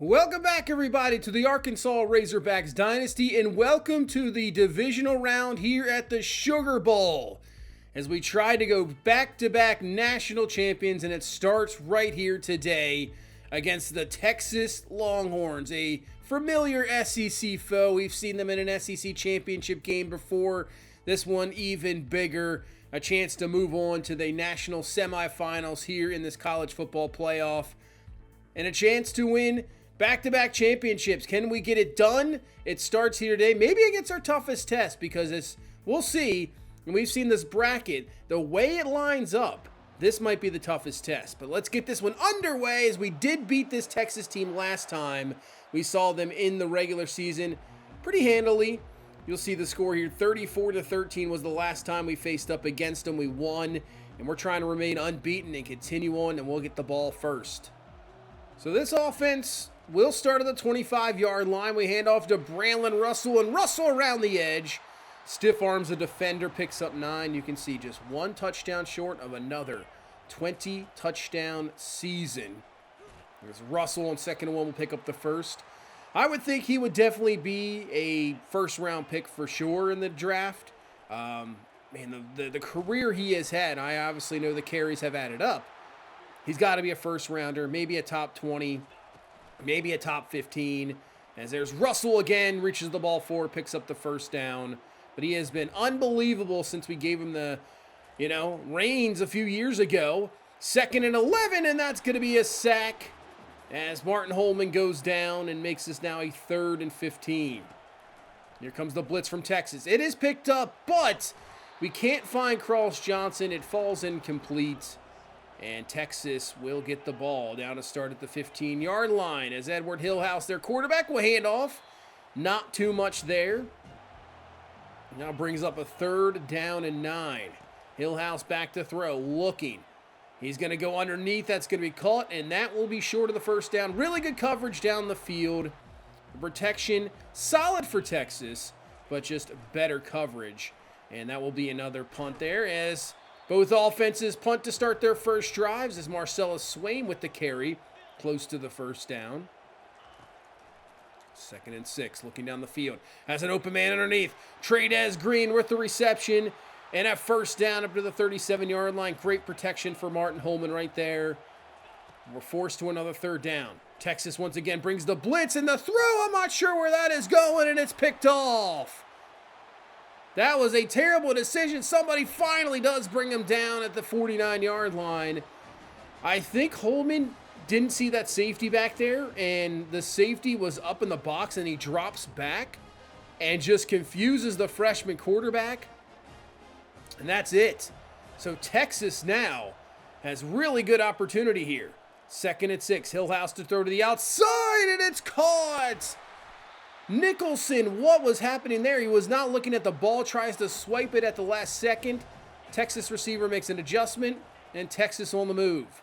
Welcome back, everybody, to the Arkansas Razorbacks Dynasty, and welcome to the divisional round here at the Sugar Bowl as we try to go back-to-back national champions, and it starts right here today against the Texas Longhorns, a familiar SEC foe. We've seen them in an SEC championship game before. This one even bigger, a chance to move on to the national semifinals here in this college football playoff, and a chance to win back-to-back championships. Can we get it done? It starts here today. Maybe it gets our toughest test because we'll see. And we've seen this bracket. The way it lines up, this might be the toughest test. But let's get this one underway as we did beat this Texas team last time. We saw them in the regular season pretty handily. You'll see the score here. 34-13 was the last time we faced up against them. We won. And we're trying to remain unbeaten and continue on, and we'll get the ball first. So this offense will start at the 25-yard line. We hand off to Braylon Russell, and Russell around the edge. Stiff arms the defender, picks up 9. You can see just one touchdown short of another 20-touchdown season. There's Russell on 2nd and 1 will pick up the first. I would think he would definitely be a first-round pick for sure in the draft. The career he has had, I obviously know the carries have added up. He's got to be a first-rounder, maybe a top 20, maybe a top 15. As there's Russell again, reaches the ball forward, picks up the first down. But he has been unbelievable since we gave him the, reins a few years ago. 2nd and 11, and that's going to be a sack as Martin Holman goes down and makes this now a 3rd and 15. Here comes the blitz from Texas. It is picked up, but we can't find Cross Johnson. It falls incomplete. And Texas will get the ball down to start at the 15-yard line as Edward Hillhouse, their quarterback, will hand off. Not too much there. Now brings up a 3rd down and 9. Hillhouse back to throw, looking. He's going to go underneath. That's going to be caught, and that will be short of the first down. Really good coverage down the field. Protection, solid for Texas, but just better coverage. And that will be another punt there as both offenses punt to start their first drives as Marcellus Swain with the carry close to the first down. 2nd and 6, looking down the field. Has an open man underneath. Tradez Green with the reception. And a first down up to the 37-yard line. Great protection for Martin Holman right there. We're forced to another 3rd down. Texas once again brings the blitz and the throw. I'm not sure where that is going, and it's picked off. That was a terrible decision. Somebody finally does bring him down at the 49-yard line. I think Holman didn't see that safety back there, and the safety was up in the box, and he drops back and just confuses the freshman quarterback. And that's it. So Texas now has really good opportunity here. 2nd and 6. Hillhouse to throw to the outside, and it's caught. Nicholson, what was happening there? He was not looking at the ball, tries to swipe it at the last second. Texas receiver makes an adjustment, and Texas on the move.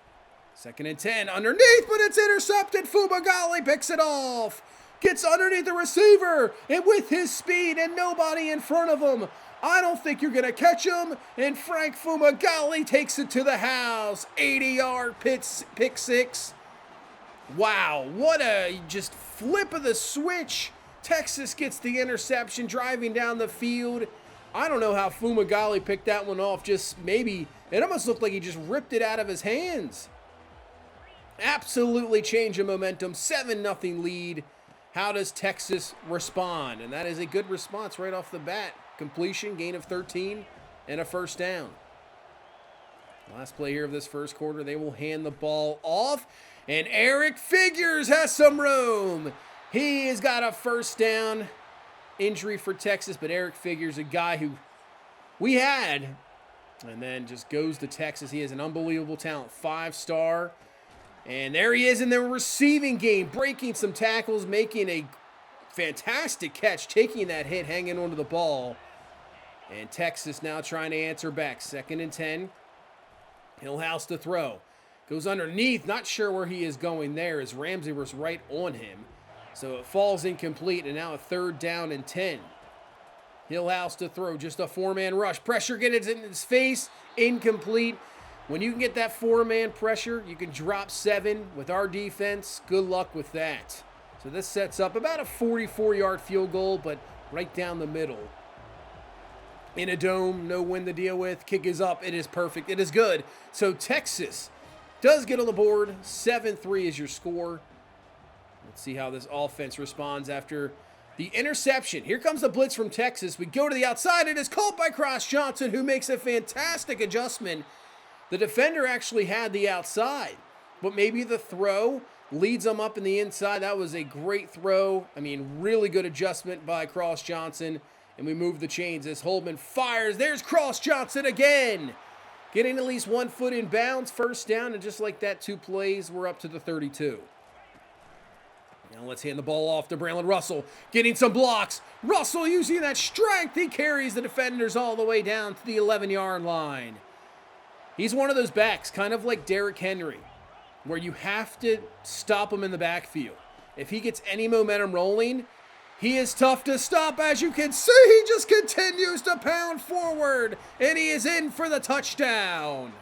2nd and 10, underneath, but it's intercepted. Fumagalli picks it off. Gets underneath the receiver, and with his speed and nobody in front of him, I don't think you're going to catch him, and Frank Fumagalli takes it to the house. 80-yard pick six. Wow, what a just flip of the switch. Texas gets the interception driving down the field. I don't know how Fumagalli picked that one off. Just maybe, it almost looked like he just ripped it out of his hands. Absolutely change of momentum. 7-0 lead. How does Texas respond? And that is a good response right off the bat. Completion, gain of 13, and a first down. Last play here of this first quarter, they will hand the ball off. And Eric Figures has some room. He has got a first down. Injury for Texas, but Eric Figures, a guy who we had, and then just goes to Texas. He has an unbelievable talent, 5-star. And there he is in the receiving game, breaking some tackles, making a fantastic catch, taking that hit, hanging onto the ball. And Texas now trying to answer back. 2nd and 10. Hillhouse to throw. Goes underneath, not sure where he is going there as Ramsey was right on him. So it falls incomplete, and now a 3rd down and 10. Hillhouse to throw, just a 4-man rush. Pressure gets in his face, incomplete. When you can get that 4-man pressure, you can drop 7 with our defense. Good luck with that. So this sets up about a 44-yard field goal, but right down the middle. In a dome, no wind to deal with. Kick is up. It is perfect. It is good. So Texas does get on the board. 7-3 is your score. Let's see how this offense responds after the interception. Here comes the blitz from Texas. We go to the outside. It is caught by Cross Johnson, who makes a fantastic adjustment. The defender actually had the outside, but maybe the throw leads them up in the inside. That was a great throw. I mean, really good adjustment by Cross Johnson. And we move the chains as Holman fires. There's Cross Johnson again. Getting at least 1 foot in bounds, first down, and just like that, 2 plays, we're up to the 32. Now let's hand the ball off to Braylon Russell. Getting some blocks. Russell using that strength. He carries the defenders all the way down to the 11-yard line. He's one of those backs, kind of like Derrick Henry, where you have to stop him in the backfield. If he gets any momentum rolling, he is tough to stop. As you can see, he just continues to pound forward, and he is in for the touchdown.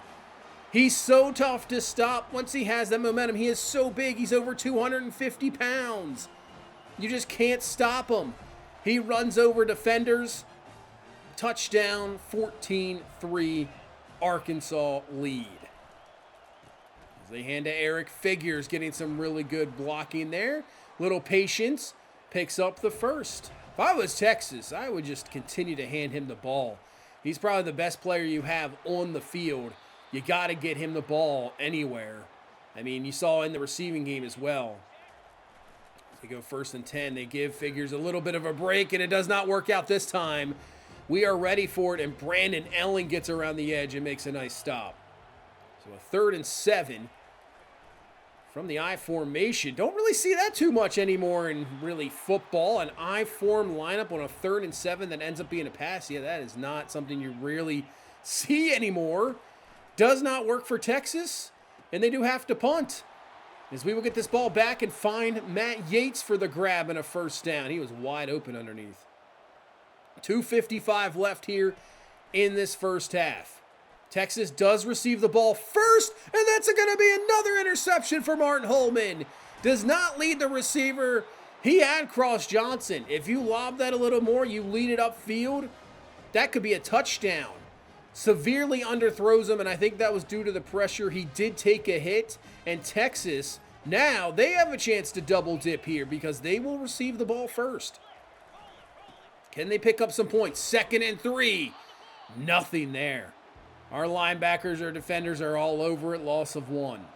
He's so tough to stop once he has that momentum. He is so big. He's over 250 pounds. You just can't stop him. He runs over defenders. Touchdown, 14-3, Arkansas lead. As they hand to Eric Figures, getting some really good blocking there. Little patience. Picks up the first. If I was Texas, I would just continue to hand him the ball. He's probably the best player you have on the field. You got to get him the ball anywhere. I mean, you saw in the receiving game as well. They go 1st and 10. They give Figures a little bit of a break, and it does not work out this time. We are ready for it, and Brandon Ellen gets around the edge and makes a nice stop. So a 3rd and 7. From the I formation. Don't really see that too much anymore in really football. An I form lineup on a 3rd and 7 that ends up being a pass. Yeah, that is not something you really see anymore. Does not work for Texas, and they do have to punt. As we will get this ball back and find Matt Yates for the grab and a first down. He was wide open underneath. 2:55 left here in this first half. Texas does receive the ball first, and that's going to be another interception for Martin Holman. Does not lead the receiver. He had Cross Johnson. If you lob that a little more, you lead it upfield, that could be a touchdown. Severely underthrows him, and I think that was due to the pressure. He did take a hit, and Texas, now they have a chance to double dip here because they will receive the ball first. Can they pick up some points? 2nd and 3. Nothing there. Our linebackers or defenders are all over it. Loss of 1.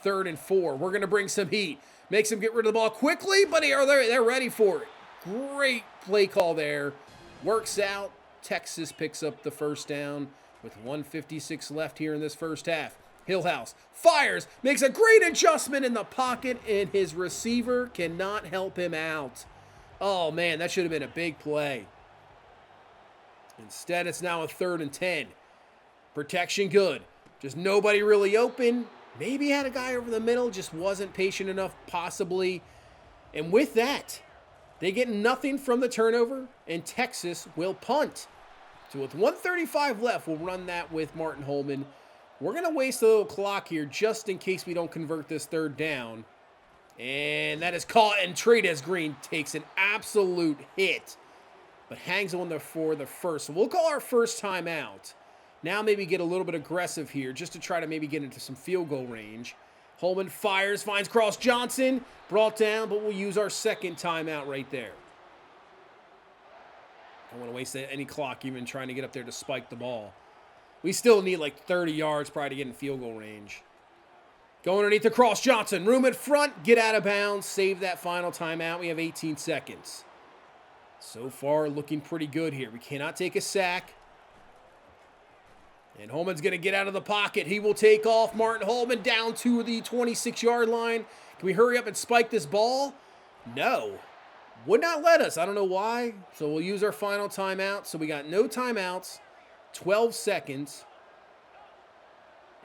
3rd and 4. We're going to bring some heat. Makes them get rid of the ball quickly, but they're ready for it. Great play call there. Works out. Texas picks up the first down with 1:56 left here in this first half. Hillhouse fires. Makes a great adjustment in the pocket, and his receiver cannot help him out. Oh, man, that should have been a big play. Instead, it's now a 3rd and 10. Protection good. Just nobody really open. Maybe had a guy over the middle, just wasn't patient enough, possibly. And with that, they get nothing from the turnover, and Texas will punt. So with 1:35 left, we'll run that with Martin Holman. We're going to waste a little clock here just in case we don't convert this 3rd down. And that is caught, and Trades Green takes an absolute hit, but hangs on there for the first. So we'll call our first timeout. Now maybe get a little bit aggressive here just to try to maybe get into some field goal range. Holman fires, finds Cross Johnson, brought down, but we'll use our 2nd timeout right there. Don't want to waste any clock even trying to get up there to spike the ball. We still need like 30 yards probably to get in field goal range. Go underneath the Cross Johnson, room in front, get out of bounds, save that final timeout. We have 18 seconds. So far looking pretty good here. We cannot take a sack. And Holman's going to get out of the pocket. He will take off. Martin Holman down to the 26-yard line. Can we hurry up and spike this ball? No. Would not let us. I don't know why. So we'll use our final timeout. So we got no timeouts. 12 seconds.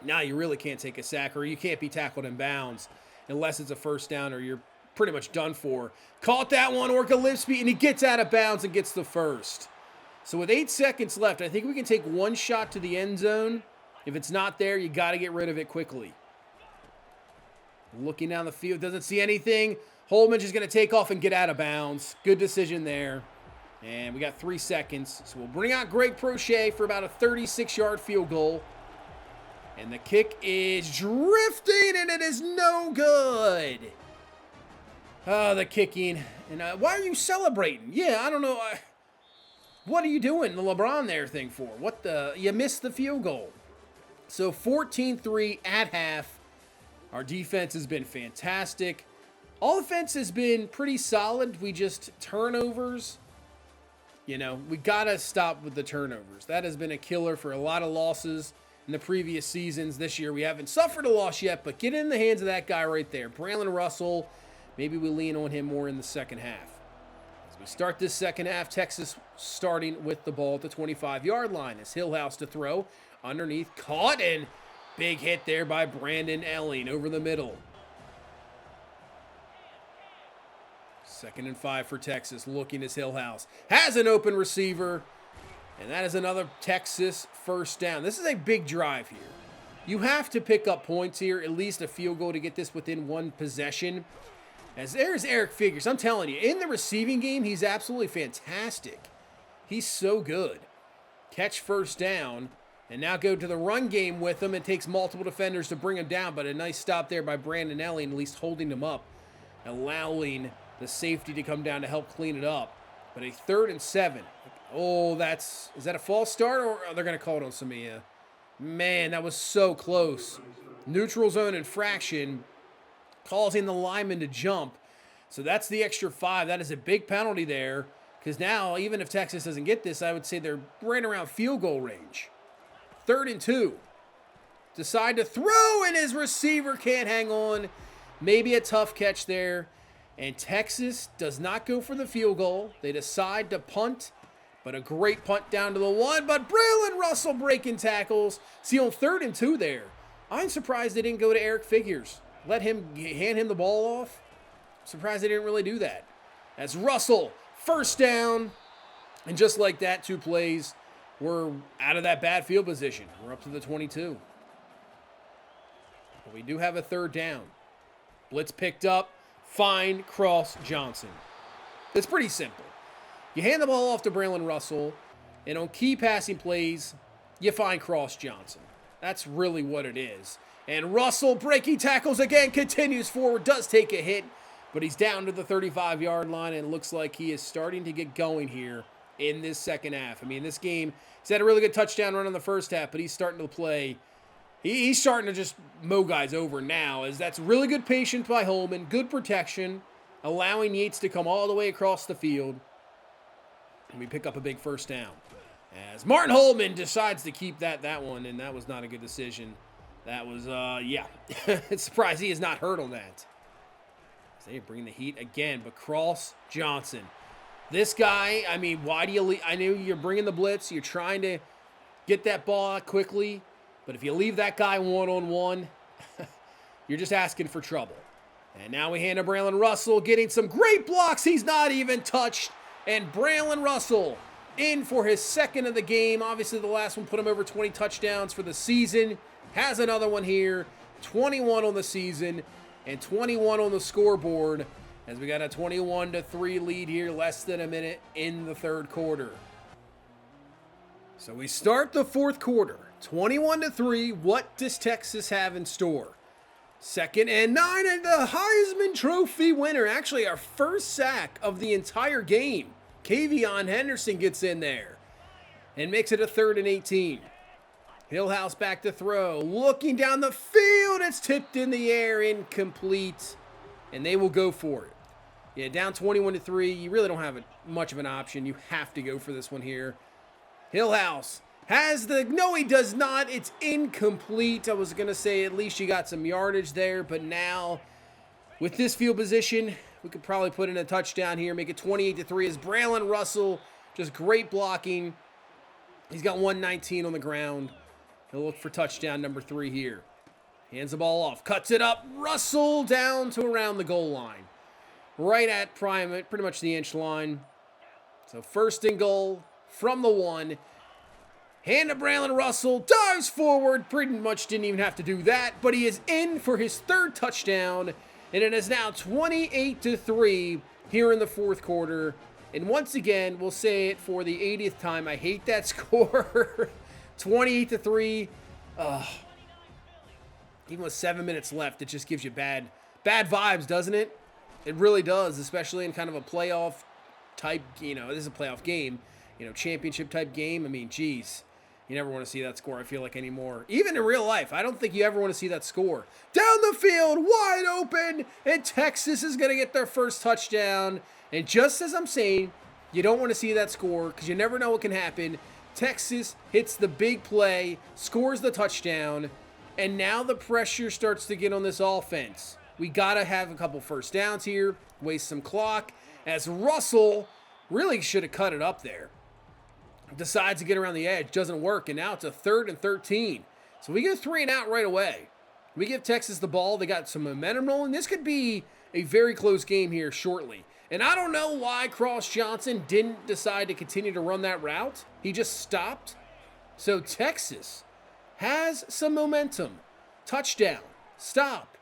Now you really can't take a sack, or you can't be tackled in bounds unless it's a first down, or you're pretty much done for. Caught that one, Orca Lipsby, and he gets out of bounds and gets the first. So with 8 seconds left, I think we can take one shot to the end zone. If it's not there, you got to get rid of it quickly. Looking down the field, doesn't see anything. Holman just going to take off and get out of bounds. Good decision there. And we got 3 seconds. So we'll bring out Greg Prochet for about a 36-yard field goal. And the kick is drifting, and it is no good. Oh, the kicking. And why are you celebrating? Yeah, I don't know. What are you doing the LeBron there thing for? What the? You missed the field goal. So 14-3 at half. Our defense has been fantastic. Offense has been pretty solid. We just turnovers. You know, we got to stop with the turnovers. That has been a killer for a lot of losses in the previous seasons. This year we haven't suffered a loss yet, but get in the hands of that guy right there. Braylon Russell, maybe we lean on him more in the second half. As we start this second half, Texas starting with the ball at the 25-yard line. As Hillhouse to throw, underneath, caught, and big hit there by Brandon Elling over the middle. 2nd and 5 for Texas, looking as Hillhouse has an open receiver. And that is another Texas first down. This is a big drive here. You have to pick up points here, at least a field goal to get this within 1 possession. As there's Eric Figures. I'm telling you, in the receiving game, he's absolutely fantastic. He's so good. Catch first down, and now go to the run game with him. It takes multiple defenders to bring him down, but a nice stop there by Brandon Elling, at least holding him up, allowing the safety to come down to help clean it up. But a 3rd and 7. Oh, is that a false start, or they're going to call it on Samia? Man, that was so close. Neutral zone infraction, causing the lineman to jump. So that's the extra 5. That is a big penalty there, because now, even if Texas doesn't get this, I would say they're right around field goal range. 3rd and 2. Decide to throw, and his receiver can't hang on. Maybe a tough catch there. And Texas does not go for the field goal. They decide to punt. But a great punt down to the 1. But Braylon Russell breaking tackles. See, on 3rd and 2 there, I'm surprised they didn't go to Eric Figures. Let him hand him the ball off. Surprised they didn't really do that. As Russell, first down. And just like that, 2 plays, we're out of that bad field position. We're up to the 22. But we do have a 3rd down. Blitz picked up. Find Cross Johnson. It's pretty simple. You hand the ball off to Braylon Russell, and on key passing plays, you find Cross Johnson. That's really what it is. And Russell, breaking tackles again, continues forward, does take a hit, but he's down to the 35-yard line, and it looks like he is starting to get going here in this second half. I mean, this game, he's had a really good touchdown run in the first half, but he's starting to play. He's starting to just mow guys over now, as that's really good patience by Holman, good protection, allowing Yates to come all the way across the field. And we pick up a big first down. As Martin Holman decides to keep that one, and that was not a good decision. That was, yeah. It's surprised he is not hurt on that. They bring the heat again, but Cross Johnson. This guy, I mean, why do you leave? I know you're bringing the blitz. You're trying to get that ball out quickly. But if you leave that guy one-on-one, you're just asking for trouble. And now we hand to Braylon Russell, getting some great blocks. He's not even touched. And Braylon Russell in for his 2nd of the game. Obviously, the last one put him over 20 touchdowns for the season. Has another one here. 21 on the season and 21 on the scoreboard, as we got a 21-3 lead here, less than a minute in the 3rd quarter. So we start the 4th quarter. 21-3, what does Texas have in store? 2nd and 9, and the Heisman Trophy winner, actually our first sack of the entire game. Kavion Henderson gets in there and makes it a 3rd and 18. Hillhouse back to throw, looking down the field, it's tipped in the air, incomplete, and they will go for it. Yeah, down 21-3, you really don't have much of an option. You have to go for this one here. Hillhouse no, he does not. It's incomplete. I was going to say at least you got some yardage there, but now with this field position, we could probably put in a touchdown here, make it 28-3 as Braylon Russell, just great blocking. He's got 119 on the ground. He'll look for touchdown number 3 here. Hands the ball off, cuts it up. Russell down to around the goal line. Right at pretty much the inch line. So 1st and goal from the 1. Hand to Braylon Russell, dives forward, pretty much didn't even have to do that, but he is in for his 3rd touchdown, And it is now 28-3 here in the fourth quarter. And once again, we'll say it for the 80th time. I hate that score. 28-3. Even with 7 minutes left, it just gives you bad vibes, doesn't it? It really does, especially in kind of a playoff type, this is a playoff game, championship type game. I mean, geez, you never want to see that score, I feel like, anymore. Even in real life, I don't think you ever want to see that score. Down the field, wide open, and Texas is going to get their first touchdown. And just as I'm saying, you don't want to see that score because you never know what can happen. Texas hits the big play, scores the touchdown, and now the pressure starts to get on this offense. We got to have a couple first downs here, waste some clock, as Russell really should have cut it up there. Decides to get around the edge, doesn't work, and now it's a 3rd and 13. So we go 3 and out right away. We give Texas the ball. They got some momentum rolling. This could be a very close game here shortly. And I don't know why Cross Johnson didn't decide to continue to run that route. He just stopped. So Texas has some momentum. Touchdown. Stop.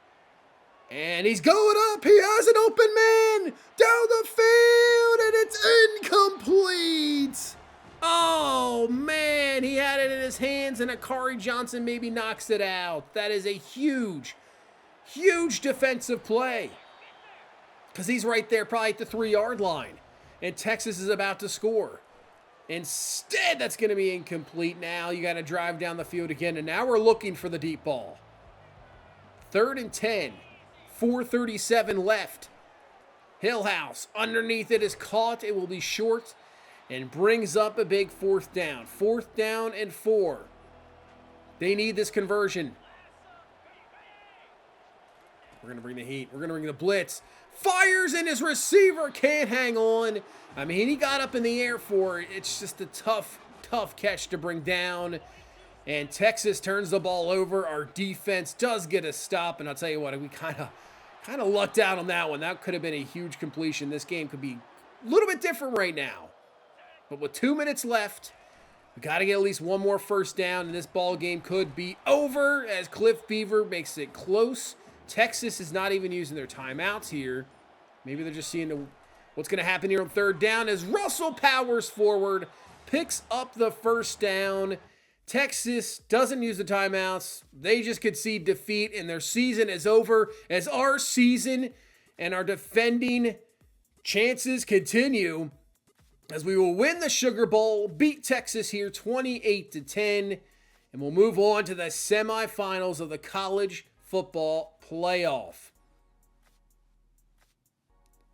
And he's going up. He has an open man down the field, and it's incomplete. Oh, man. He had it in his hands, and Akari Johnson maybe knocks it out. That is a huge, huge defensive play. Because he's right there probably at the 3-yard line. And Texas is about to score. Instead, that's going to be incomplete. Now you got to drive down the field again. And now we're looking for the deep ball. 3rd and 10. 4:37 left. Hillhouse underneath it is caught. It will be short and brings up a big 4th down. 4th down and 4. They need this conversion. We're going to bring the heat. We're going to bring the blitz. Fires, and his receiver can't hang on. I mean, he got up in the air for it. It's just a tough catch to bring down. And Texas turns the ball over. Our defense does get a stop. And I'll tell you what, we kind of lucked out on that one. That could have been a huge completion. This game could be a little bit different right now. But with 2 minutes left, we got to get at least one more first down. And this ball game could be over as Cliff Beaver makes it close. Texas is not even using their timeouts here. Maybe they're just seeing what's going to happen here on 3rd down as Russell powers forward, picks up the first down. Texas doesn't use the timeouts. They just concede defeat, and their season is over as our season and our defending chances continue as we will win the Sugar Bowl, beat Texas here 28-10, and we'll move on to the semifinals of the college football playoff.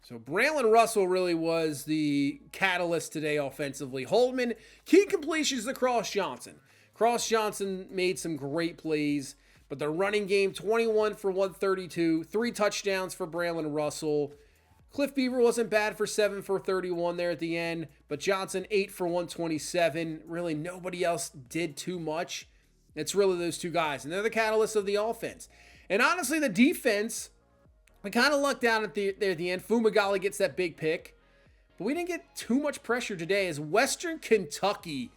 So Braylon Russell really was the catalyst today offensively. Holtman, key completions to Cross Johnson. Cross Johnson made some great plays, but the running game, 21 for 132, 3 touchdowns for Braylon Russell. Cliff Beaver wasn't bad for 7 for 31 there at the end, but Johnson 8 for 127. Really nobody else did too much. It's really those two guys, and they're the catalyst of the offense. And honestly, the defense, we kind of lucked out at the end. Fumagalli gets that big pick. But we didn't get too much pressure today as Western Kentucky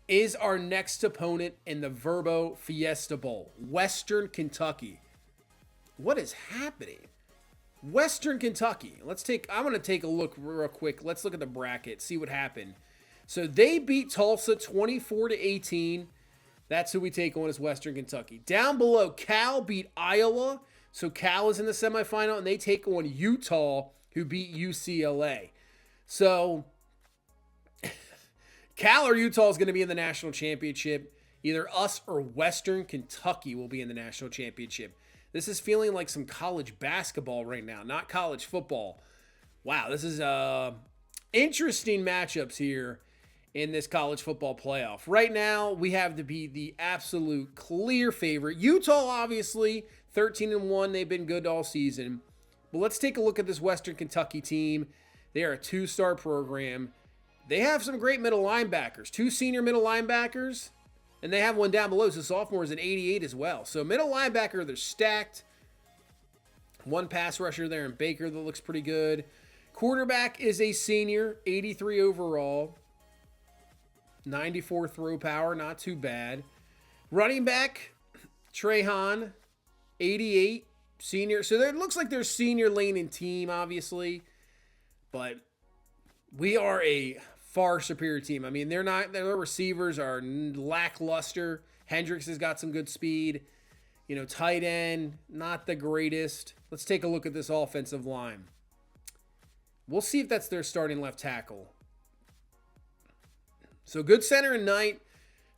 is our next opponent in the Verbo Fiesta Bowl. Western Kentucky. What is happening? Western Kentucky. I'm going to take a look real quick. Let's look at the bracket, see what happened. So they beat Tulsa 24-18. That's who we take on as Western Kentucky. Down below, Cal beat Iowa. So Cal is in the semifinal, and they take on Utah, who beat UCLA. So Cal or Utah is going to be in the national championship. Either us or Western Kentucky will be in the national championship. This is feeling like some college basketball right now, not college football. Wow, this is interesting matchups here in this college football playoff. Right now, we have to be the absolute clear favorite. Utah, obviously, 13-1. They've been good all season. But let's take a look at this Western Kentucky team. They are a 2-star program. They have some great middle linebackers. 2 senior middle linebackers. And they have one down below, so sophomore is an 88 as well. So middle linebacker, they're stacked. 1 pass rusher there in Baker that looks pretty good. Quarterback is a senior, 83 overall. 94 throw power, not too bad. Running back, Trahan, 88. senior. So it looks like they're senior leaning team, obviously, but we are a far superior team. I mean, their receivers are lackluster. Hendricks has got some good speed. You know, tight end, not the greatest. Let's take a look at this offensive line. We'll see if that's their starting left tackle. So good center and Knight.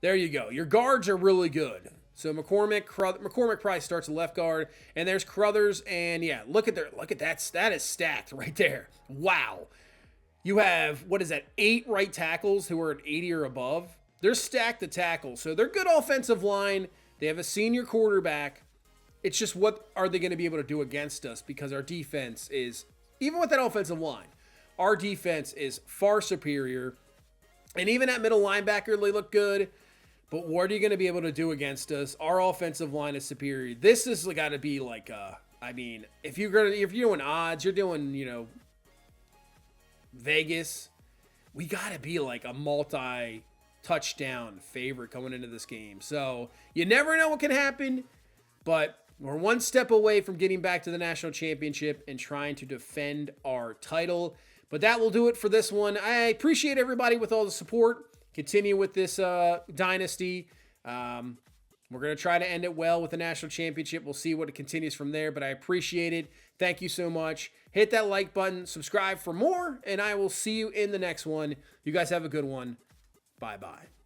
There you go. Your guards are really good. So McCormick probably starts at left guard, and there's Crothers, and yeah, look at that. That is stacked right there. Wow. You have, what is that, 8 right tackles who are at 80 or above. They're stacked at tackle. So they're good offensive line. They have a senior quarterback. It's just, what are they going to be able to do against us? Because our defense is, even with that offensive line, our defense is far superior. And even at middle linebacker, they look good. But what are you going to be able to do against us? Our offensive line is superior. This has got to be like, I mean, if you're doing odds, you're doing, you know, Vegas, we got to be like a multi-touchdown favorite coming into this game. So you never know what can happen, but we're one step away from getting back to the national championship and trying to defend our title. But that will do it for this one. I appreciate everybody with all the support. Continue with this dynasty. We're going to try to end it well with the national championship. We'll see what it continues from there, but I appreciate it. Thank you so much. Hit that like button, subscribe for more, and I will see you in the next one. You guys have a good one. Bye-bye.